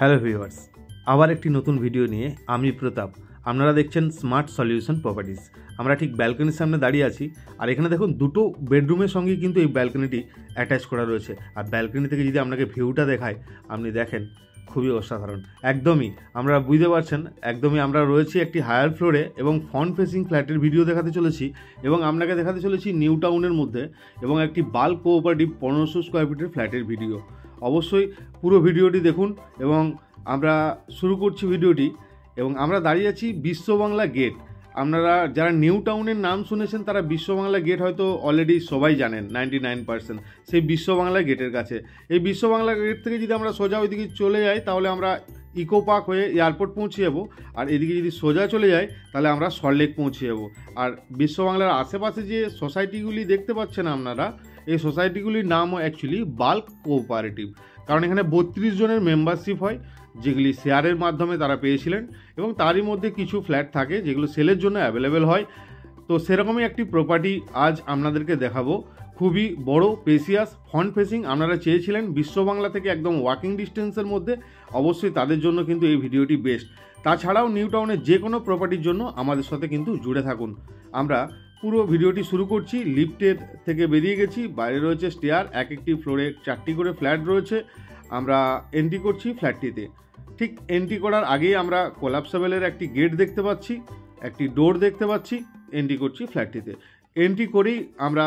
Hello viewers, আবার একটি নতুন ভিডিও নিয়ে আমি প্রতাপ। আপনারা দেখছেন স্মার্ট সলিউশন প্রপার্টিজ। আমরা ঠিক ব্যালকনির সামনে দাঁড়িয়ে আছি, আর এখানে দেখুন দুটো বেডরুমের সঙ্গে কিন্তু এই ব্যালকনিটি অ্যাটাচ করা রয়েছে। আর ব্যালকনি থেকে যদি আপনাকে ভিউটা দেখায়, আপনি দেখেন খুবই অসাধারণ। একদমই আমরা বুঝতে পারছেন, একদমই আমরা রয়েছি একটি হায়ার ফ্লোরে এবং ফ্রন্ট ফেসিং ফ্ল্যাটের ভিডিও দেখাতে চলেছি এবং আপনাকে দেখাতে চলেছি নিউ টাউনের মধ্যে এবং একটি বাল্ক কোঅপারেটিভ 1500 স্কোয়ার ফিটের ফ্ল্যাটের ভিডিও। অবশ্যই পুরো ভিডিওটি দেখুন এবং আমরা শুরু করছি ভিডিওটি। এবং আমরা দাঁড়িয়ে আছি বিশ্ববাংলা গেট। আপনারা যারা নিউ টাউনের নাম শুনেছেন তারা বিশ্ববাংলা গেট হয়তো অলরেডি সবাই জানেন 99%। সেই বিশ্ববাংলা গেটের কাছে, এই বিশ্ববাংলা গেট থেকে যদি আমরা সোজা ওইদিকে চলে যাই তাহলে আমরা ইকো পার্ক হয়ে এয়ারপোর্ট পৌঁছে যাবো, আর এদিকে যদি সোজা চলে যাই তাহলে আমরা সল্টলেক পৌঁছে যাবো। আর বিশ্ববাংলার আশেপাশে যে সোসাইটিগুলি দেখতে পাচ্ছেন আপনারা, এই সোসাইটিগুলির নাম অ্যাকচুয়ালি বাল্ক কোঅপারেটিভ, কারণ এখানে 32 জনের মেম্বারশিপ হয়, যেগুলি শেয়ারের মাধ্যমে তারা পেয়েছিলেন এবং তারই মধ্যে কিছু ফ্ল্যাট থাকে যেগুলো সেলের জন্য অ্যাভেলেবেল হয়। তো সেরকমই একটি প্রপার্টি আজ আপনাদেরকে দেখাবো, খুবই বড় স্পেসিয়াস ফ্রন্ট ফেসিং। আপনারা চেয়েছিলেন বিশ্ববাংলা থেকে একদম ওয়াকিং ডিস্টেন্সের মধ্যে, অবশ্যই তাদের জন্য কিন্তু এই ভিডিওটি বেস্ট। তাছাড়াও নিউ টাউনের যে কোনো প্রপার্টির জন্য আমাদের সাথে কিন্তু জুড়ে থাকুন। আমরা পুরো ভিডিওটি শুরু করছি। লিফটের থেকে বেরিয়ে গেছি, বাইরে রয়েছে স্টেয়ার, এক একটি ফ্লোরে 4টি করে ফ্ল্যাট রয়েছে। আমরা এন্ট্রি করছি ফ্ল্যাটটিতে। ঠিক এন্ট্রি করার আগেই আমরা কোলাপসেবলের একটি গেট দেখতে পাচ্ছি, একটি ডোর দেখতে পাচ্ছি। এন্ট্রি করছি ফ্ল্যাটটিতে। এন্ট্রি করেই আমরা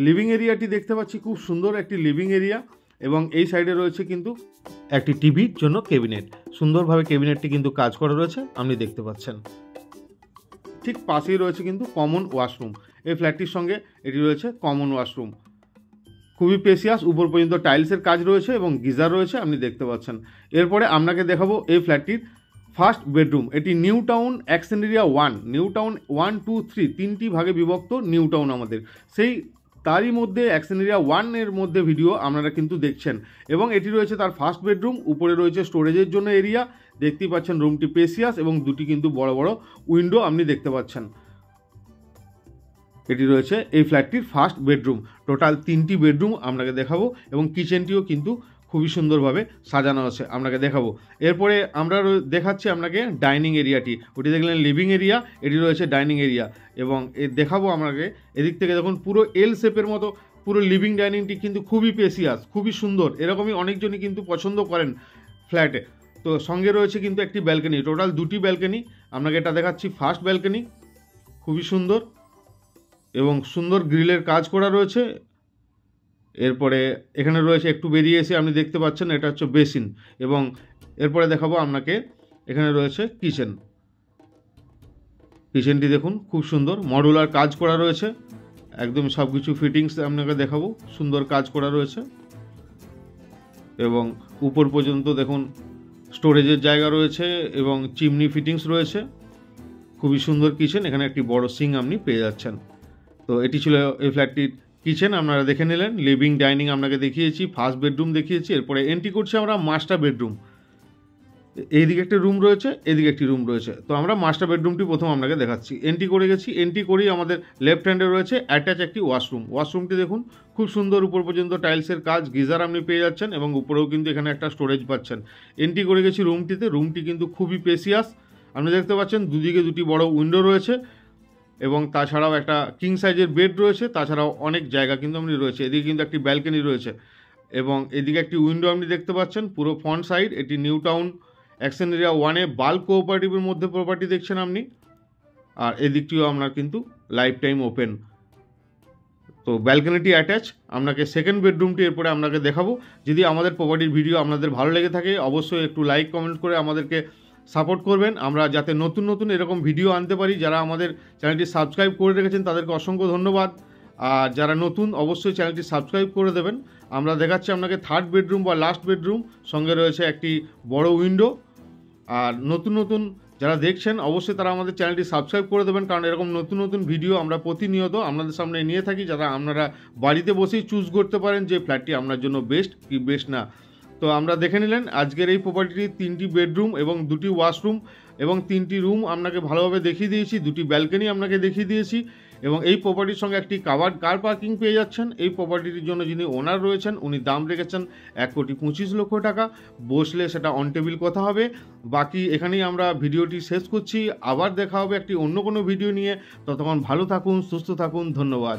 লিভিং এরিয়াটি দেখতে পাচ্ছি, খুব সুন্দর একটি লিভিং এরিয়া এবং এই সাইডে রয়েছে কিন্তু একটি টিভির জন্য ক্যাবিনেট। সুন্দরভাবে ক্যাবিনেটটি কিন্তু কাজ করা রয়েছে, আপনি দেখতে পাচ্ছেন। ঠিক পাশেই রয়েছে কিন্তু কমন ওয়াশরুম। এই ফ্ল্যাটটির সঙ্গে এটি রয়েছে কমন ওয়াশরুম, খুবই স্পেসিয়াস। উপর পর্যন্ত টাইলসের কাজ রয়েছে এবং গিজার রয়েছে, আপনি দেখতে পাচ্ছেন। এরপরে আপনাকে দেখাবো এই ফ্ল্যাটটির ফার্স্ট বেডরুম। এটি New Town action area 1, new town 1, 2, 3 তিনটি ভাগে বিভক্ত নিউ টাউন আমাদের। সেই তারই মধ্যে অ্যাকশন এরিয়া 1 এর মধ্যে ভিডিও আপনারা কিন্তু দেখছেন এবং এটি রয়েছে তার ফার্স্ট বেডরুম। উপরে রয়েছে স্টোরেজের জন্য এরিয়া, দেখতেই পাচ্ছেন রুমটি স্পেসিয়াস এবং দুটি কিন্তু বড় বড় উইন্ডো আপনি দেখতে পাচ্ছেন। এটি রয়েছে এই ফ্ল্যাটটির ফার্স্ট বেডরুম। টোটাল 3টি বেডরুম আপনাকে দেখাবো এবং কিচেনটিও কিন্তু খুবই সুন্দরভাবে সাজানো আছে, আপনাকে দেখাবো। এরপরে আমরা দেখাচ্ছি আপনাকে ডাইনিং এরিয়াটি। ওটি দেখলেন লিভিং এরিয়া, এটি রয়েছে ডাইনিং এরিয়া এবং দেখাবো আপনাকে এদিক থেকে দেখুন পুরো এল শেপের মতো পুরো লিভিং ডাইনিংটি কিন্তু খুবই স্পেসিয়াস, খুবই সুন্দর। এরকমই অনেকজনই কিন্তু পছন্দ করেন ফ্ল্যাটে। তো সঙ্গে রয়েছে কিন্তু একটি ব্যালকনি, টোটাল 2টি ব্যালকনি। আপনাকে এটা দেখাচ্ছি ফার্স্ট ব্যালকনি, খুবই সুন্দর এবং সুন্দর গ্রিলের কাজ করা রয়েছে। এরপরে এখানে রয়েছে, একটু বেরিয়ে এসে আপনি দেখতে পাচ্ছেন এটা হচ্ছে বেসিন এবং এরপরে দেখাবো আপনাকে এখানে রয়েছে কিচেন। কিচেনটি দেখুন খুব সুন্দর, মডুলার কাজ করা রয়েছে, একদম সব কিছু ফিটিংস আপনাকে দেখাবো, সুন্দর কাজ করা রয়েছে এবং উপর পর্যন্ত দেখুন স্টোরেজের জায়গা রয়েছে এবং চিমনি ফিটিংস রয়েছে। খুবই সুন্দর কিচেন, এখানে একটি বড় সিঙ্ক আপনি পেয়ে যাচ্ছেন। তো এটি ছিল এই ফ্ল্যাটটির কিচেন, আপনারা দেখে নিলেন। লিভিং ডাইনিং আপনাকে দেখিয়েছি, ফার্স্ট বেডরুম দেখিয়েছি। এরপরে এন্ট্রি করছি আমরা মাস্টার বেডরুম। এইদিকে একটি রুম রয়েছে, এদিকে একটি রুম রয়েছে। তো আমরা মাস্টার বেডরুমটি প্রথম আপনাকে দেখাচ্ছি। এন্ট্রি করে গেছি, এন্ট্রি করেই আমাদের লেফট হ্যান্ডে রয়েছে অ্যাটাচ একটি ওয়াশরুম। ওয়াশরুমটি দেখুন খুব সুন্দর, উপর পর্যন্ত টাইলসের কাজ, গিজার আপনি পেয়ে যাচ্ছেন এবং উপরেও কিন্তু এখানে একটা স্টোরেজ পাচ্ছেন। এন্ট্রি করে গেছি রুমটিতে। রুমটি কিন্তু খুবই স্পেসিয়াস, আপনি দেখতে পাচ্ছেন। দুদিকে দুটি বড় উইন্ডো রয়েছে এবং তাছাড়াও একটা কিং সাইজের বেড রয়েছে। তাছাড়াও অনেক জায়গা কিন্তু আপনি রয়েছে। এদিকে কিন্তু একটি ব্যালকনি রয়েছে এবং এদিকে একটি উইন্ডো আপনি দেখতে পাচ্ছেন পুরো ফ্রন্ট সাইড। এটি নিউ টাউন অ্যাকশন এরিয়া 1-এ বাল্ক কোঅপারেটিভের মধ্যে প্রপার্টি দেখছেন আপনি। আর এদিকটিও আপনার কিন্তু লাইফ টাইম ওপেন। তো ব্যালকনিটি অ্যাটাচ। আপনাকে সেকেন্ড বেডরুমটি এরপরে আপনাকে দেখাবো। যদি আমাদের প্রপার্টির ভিডিও আপনাদের ভালো লেগে থাকে অবশ্যই একটু লাইক কমেন্ট করে আমাদেরকে সাপোর্ট করবেন, আমরা যাতে নতুন নতুন এরকম ভিডিও আনতে পারি। যারা আমাদের চ্যানেলটি সাবস্ক্রাইব করে রেখেছেন তাদেরকে অসংখ্য ধন্যবাদ, আর যারা নতুন অবশ্যই চ্যানেলটি সাবস্ক্রাইব করে দেবেন। আমরা দেখাচ্ছি আপনাকে থার্ড বেডরুম বা লাস্ট বেডরুম, সঙ্গে রয়েছে একটি বড় উইন্ডো। আর নতুন নতুন যারা দেখছেন অবশ্যই তারা আমাদের চ্যানেলটি সাবস্ক্রাইব করে দেবেন, কারণ এরকম নতুন নতুন ভিডিও আমরা প্রতিনিয়ত আপনাদের সামনে নিয়ে থাকি, যারা আপনারা বাড়িতে বসেই চুজ করতে পারেন যে ফ্ল্যাটটি আপনার জন্য বেস্ট কি বেস্ট না। তো আমরা দেখে নিলেন আজকের এই প্রপার্টিটির 3টি বেডরুম এবং 2টি ওয়াশরুম এবং 3টি রুম আপনাকে ভালোভাবে দেখিয়ে দিয়েছি, 2টি ব্যালকনি আপনাকে দেখিয়ে দিয়েছি এবং এই প্রপার্টির সঙ্গে একটি কাভার্ড কার পার্কিং পেয়ে যাচ্ছেন। এই প্রপার্টিটির জন্য যিনি ওনার রয়েছেন উনি দাম রেখেছেন 1,25,00,000 টাকা। বসলে সেটা অন টেবিল কথা হবে। বাকি এখানেই আমরা ভিডিওটি শেষ করছি। আবার দেখা হবে একটি অন্য কোনো ভিডিও নিয়ে। ততক্ষণ ভালো থাকুন, সুস্থ থাকুন, ধন্যবাদ।